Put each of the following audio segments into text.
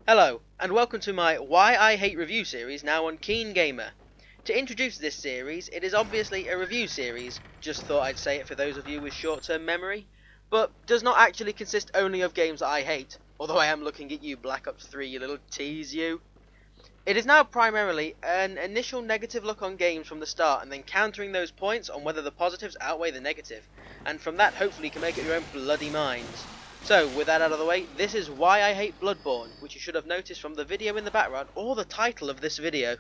Hello, and welcome to my Why I Hate Review series now on KeenGamer. To introduce this series, it is obviously a review series, just thought I'd say it for those of you with short-term memory, but does not actually consist only of games that I hate, although I am looking at you Black Ops 3, you little tease you. It is now primarily an initial negative look on games from the start and then countering those points on whether the positives outweigh the negative, and from that hopefully you can make up your own bloody minds. So, with that out of the way, this is Why I Hate Bloodborne, which you should have noticed from the video in the background or the title of this video.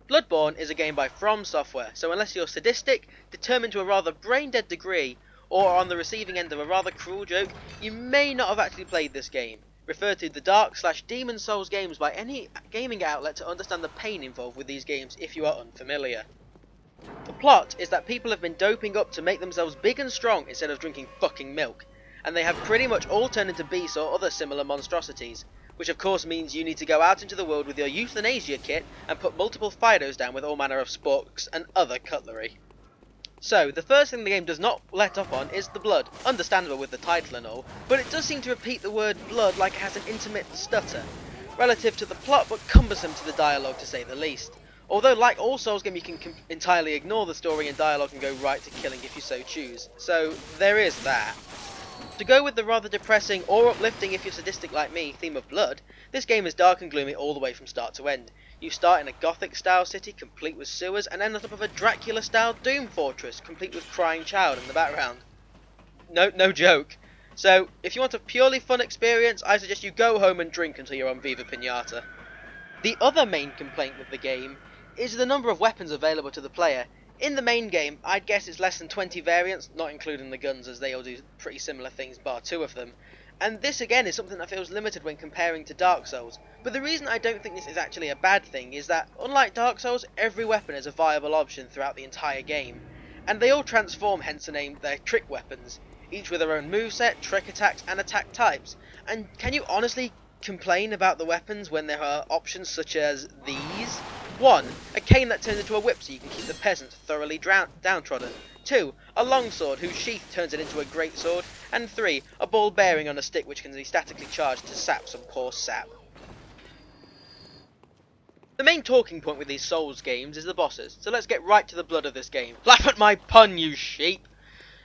Bloodborne is a game by FromSoftware, so unless you're sadistic, determined to a rather brain-dead degree, or on the receiving end of a rather cruel joke, you may not have actually played this game. Refer to the Dark/Demon Souls games by any gaming outlet to understand the pain involved with these games if you are unfamiliar. The plot is that people have been doping up to make themselves big and strong instead of drinking fucking milk, and they have pretty much all turned into beasts or other similar monstrosities, which of course means you need to go out into the world with your euthanasia kit and put multiple Fidos down with all manner of sporks and other cutlery. So, the first thing the game does not let up on is the blood, understandable with the title and all, but it does seem to repeat the word blood like it has an intermittent stutter, relative to the plot but cumbersome to the dialogue to say the least. Although like all Souls games you can entirely ignore the story and dialogue and go right to killing if you so choose, so there is that. To go with the rather depressing, or uplifting if you're sadistic like me, theme of blood, this game is dark and gloomy all the way from start to end. You start in a Gothic style city, complete with sewers, and end on top of a Dracula style Doom fortress, complete with crying child in the background. No joke. So, if you want a purely fun experience, I suggest you go home and drink until you're on Viva Pinata. The other main complaint with the game is the number of weapons available to the player. In the main game, I'd guess it's less than 20 variants, not including the guns as they all do pretty similar things bar two of them. And this again is something that feels limited when comparing to Dark Souls. But the reason I don't think this is actually a bad thing is that, unlike Dark Souls, every weapon is a viable option throughout the entire game. And they all transform, hence the name, they're trick weapons, each with their own moveset, trick attacks and attack types. And can you honestly complain about the weapons when there are options such as these? 1. A cane that turns into a whip so you can keep the peasants thoroughly downtrodden. 2. A longsword whose sheath turns it into a greatsword. And 3. A ball bearing on a stick which can be statically charged to sap some poor sap. The main talking point with these Souls games is the bosses, so let's get right to the blood of this game. Laugh at my pun, you sheep!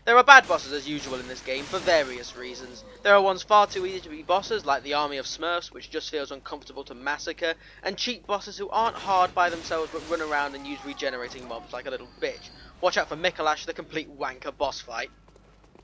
There are bad bosses as usual in this game for various reasons. There are ones far too easy to be bosses like the army of Smurfs which just feels uncomfortable to massacre, and cheap bosses who aren't hard by themselves but run around and use regenerating mobs like a little bitch. Watch out for Mikolash, the complete wanker boss fight.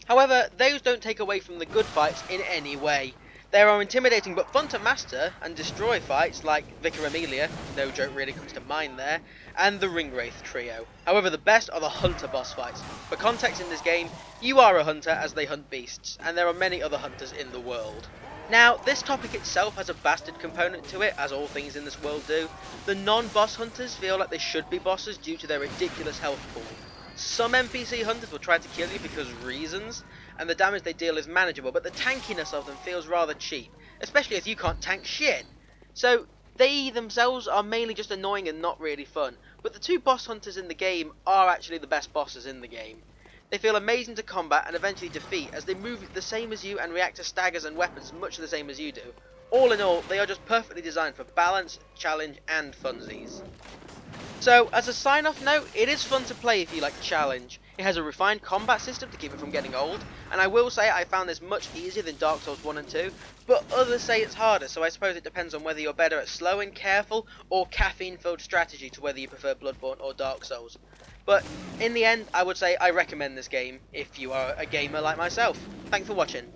However, those don't take away from the good fights in any way. There are intimidating but fun to master and destroy fights like Vicar Amelia, no joke really comes to mind there, and the Ringwraith trio. However, the best are the hunter boss fights. For context in this game, you are a hunter as they hunt beasts, and there are many other hunters in the world. Now, this topic itself has a bastard component to it, as all things in this world do. The non-boss hunters feel like they should be bosses due to their ridiculous health pool. Some NPC hunters will try to kill you because reasons, and the damage they deal is manageable, but the tankiness of them feels rather cheap, especially as you can't tank shit. So, they themselves are mainly just annoying and not really fun, but the two boss hunters in the game are actually the best bosses in the game. They feel amazing to combat and eventually defeat, as they move the same as you and react to staggers and weapons much the same as you do. All in all, they are just perfectly designed for balance, challenge and funsies. So, as a sign-off note, it is fun to play if you like challenge. It has a refined combat system to keep it from getting old, and I will say I found this much easier than Dark Souls 1 and 2, but others say it's harder, so I suppose it depends on whether you're better at slow and careful or caffeine-filled strategy to whether you prefer Bloodborne or Dark Souls. But in the end, I would say I recommend this game if you are a gamer like myself. Thanks for watching.